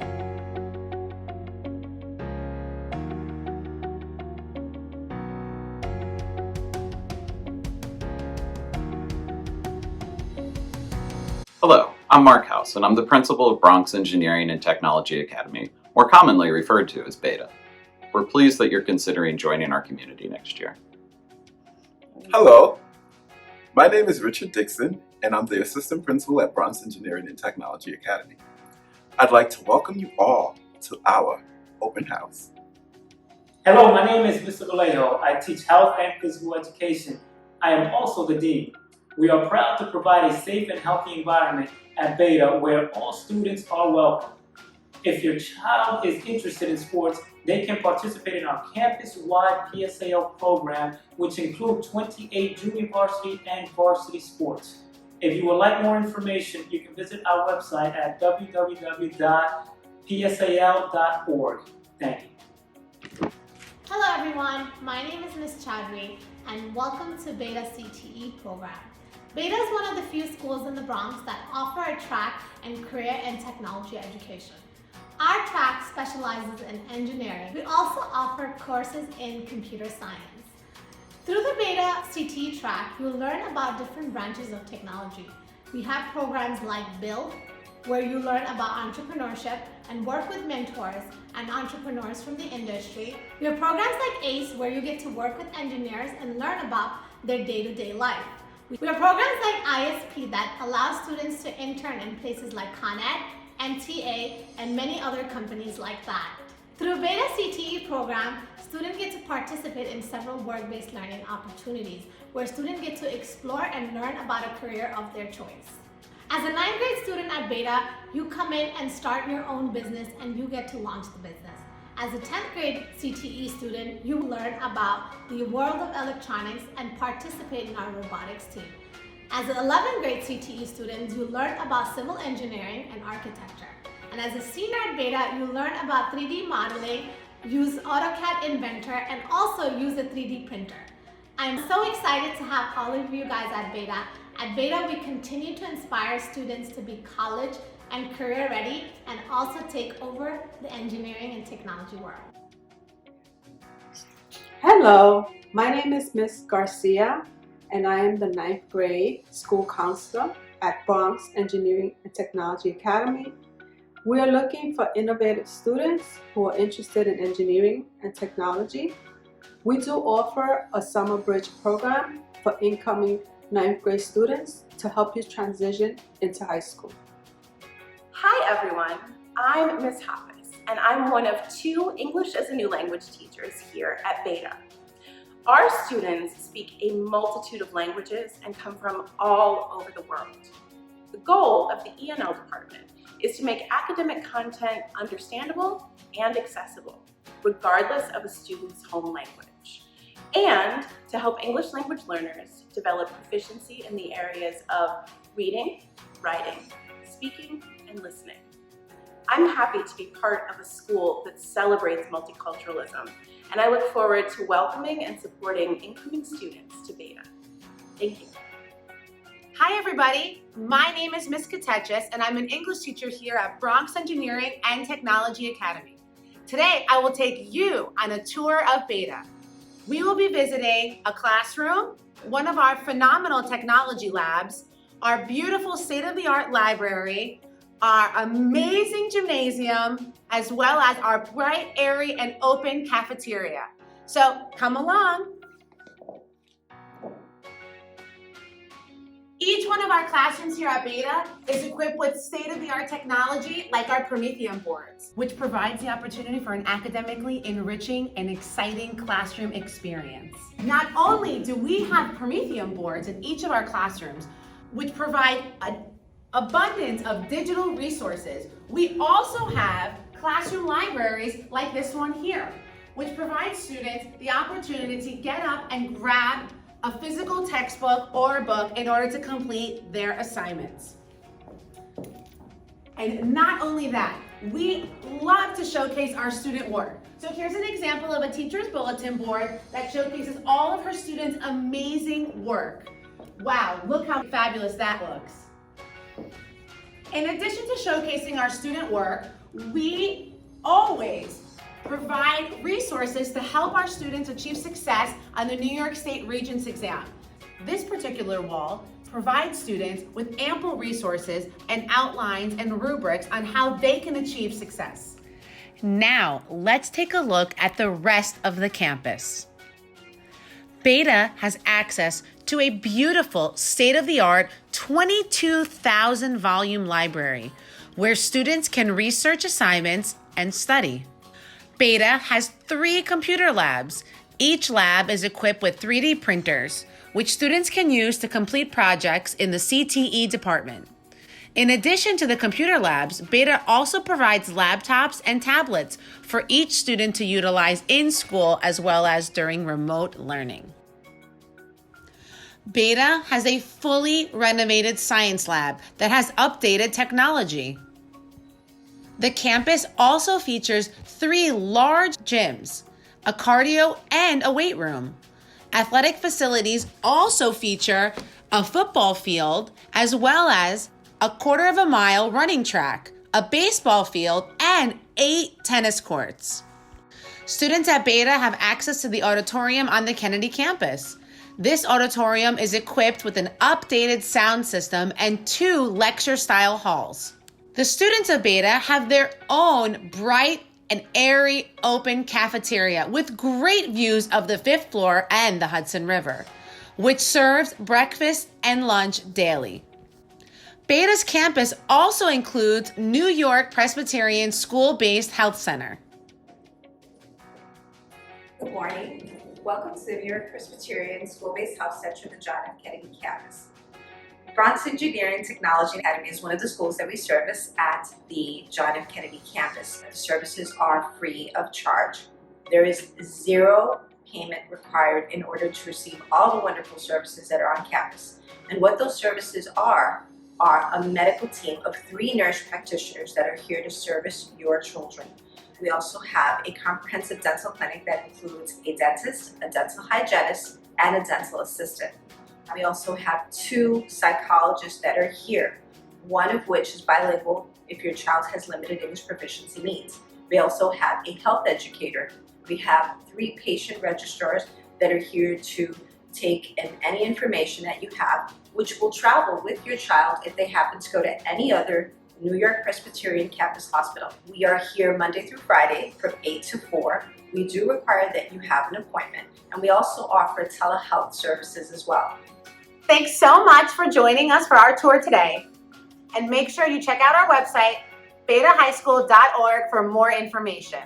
Hello, I'm Mark House, and I'm the principal of Bronx Engineering and Technology Academy, more commonly referred to as Beta. We're pleased that you're considering joining our community next year. Hello, my name is Richard Dixon, and I'm the assistant principal at Bronx Engineering and Technology Academy. I'd like to welcome you all to our open house. Hello, my name is Mr. VALLEJO. I teach health and physical education. I am also the dean. We are proud to provide a safe and healthy environment at Beta where all students are welcome. If your child is interested in sports, they can participate in our campus-wide PSAL program, which includes 28 junior varsity and varsity sports. If you would like more information, you can visit our website at www.psal.org. Thank you. Hello everyone, my name is Ms. Chowdhury and welcome to Beta CTE program. Beta is one of the few schools in the Bronx that offer a track in career and technology education. Our track specializes in engineering. We also offer courses in computer science. Through the Beta CTE track, you'll learn about different branches of technology. We have programs like Build, where you learn about entrepreneurship and work with mentors and entrepreneurs from the industry. We have programs like ACE, where you get to work with engineers and learn about their day-to-day life. We have programs like ISP that allow students to intern in places like Con Ed, MTA, and many other companies like that. Through Beta CTE program, students get to participate in several work-based learning opportunities where students get to explore and learn about a career of their choice. As a 9th grade student at Beta, you come in and start your own business and you get to launch the business. As a 10th grade CTE student, you learn about the world of electronics and participate in our robotics team. As an 11th grade CTE student, you learn about civil engineering and architecture. And as a senior at Beta, you learn about 3D modeling, use AutoCAD Inventor, and also use a 3D printer. I'm so excited to have all of you guys at Beta. At Beta, we continue to inspire students to be college and career ready and also take over the engineering and technology world. Hello, my name is Ms. Garcia and I am the 9th grade school counselor at Bronx Engineering and Technology Academy. We are looking for innovative students who are interested in engineering and technology. We do offer a summer bridge program for incoming 9th grade students to help you transition into high school. Hi everyone, I'm Ms. Hafiz and I'm one of 2 English as a new language teachers here at Beta. Our students speak a multitude of languages and come from all over the world. The goal of the ENL department is to make academic content understandable and accessible, regardless of a student's home language, and to help English language learners develop proficiency in the areas of reading, writing, speaking, and listening. I'm happy to be part of a school that celebrates multiculturalism, and I look forward to welcoming and supporting incoming students to Beta. Thank you. Hi everybody, my name is Ms. KATECHIS and I'm an English teacher here at Bronx Engineering and Technology Academy. Today I will take you on a tour of Beta. We will be visiting a classroom, one of our phenomenal technology labs, our beautiful state-of-the-art library, our amazing gymnasium, as well as our bright, airy, and open cafeteria. So come along. Each one of our classrooms here at Beta is equipped with state-of-the-art technology like our Promethean boards, which provides the opportunity for an academically enriching and exciting classroom experience. Not only do we have Promethean boards in each of our classrooms, which provide an abundance of digital resources, we also have classroom libraries like this one here, which provides students the opportunity to get up and grab a physical textbook or book in order to complete their assignments. And not only that, we love to showcase our student work. So here's an example of a teacher's bulletin board that showcases all of her students' amazing work. Wow, look how fabulous that looks. In addition to showcasing our student work, we always provide resources to help our students achieve success on the New York State Regents exam. This particular wall provides students with ample resources and outlines and rubrics on how they can achieve success. Now, let's take a look at the rest of the campus. Beta has access to a beautiful, state-of-the-art 22,000 volume library where students can research assignments and study. Beta has 3 computer labs. Each lab is equipped with 3D printers, which students can use to complete projects in the CTE department. In addition to the computer labs, Beta also provides laptops and tablets for each student to utilize in school as well as during remote learning. Beta has a fully renovated science lab that has updated technology. The campus also features 3 large gyms, a cardio and a weight room. Athletic facilities also feature a football field as well as a 1/4 mile running track, a baseball field, and 8 tennis courts. Students at Beta have access to the auditorium on the Kennedy campus. This auditorium is equipped with an updated sound system and 2 lecture-style halls. The students of Beta have their own bright and airy open cafeteria with great views of the 5th floor and the Hudson River, which serves breakfast and lunch daily. Beta's campus also includes New York Presbyterian School-based Health Center. Good morning. Welcome to the New York Presbyterian School-based Health Center, the John F. Kennedy campus. Bronx Engineering Technology Academy is one of the schools that we service at the John F. Kennedy campus. The services are free of charge. There is 0 payment required in order to receive all the wonderful services that are on campus. And what those services are a medical team of 3 nurse practitioners that are here to service your children. We also have a comprehensive dental clinic that includes a dentist, a dental hygienist, and a dental assistant. We also have 2 psychologists that are here, one of which is bilingual if your child has limited English proficiency needs. We also have a health educator. We have 3 patient registrars that are here to take in any information that you have, which will travel with your child if they happen to go to any other New York Presbyterian campus hospital. We are here Monday through Friday from 8 to 4. We do require that you have an appointment, and we also offer telehealth services as well. Thanks so much for joining us for our tour today. And make sure you check out our website, betahighschool.org, for more information.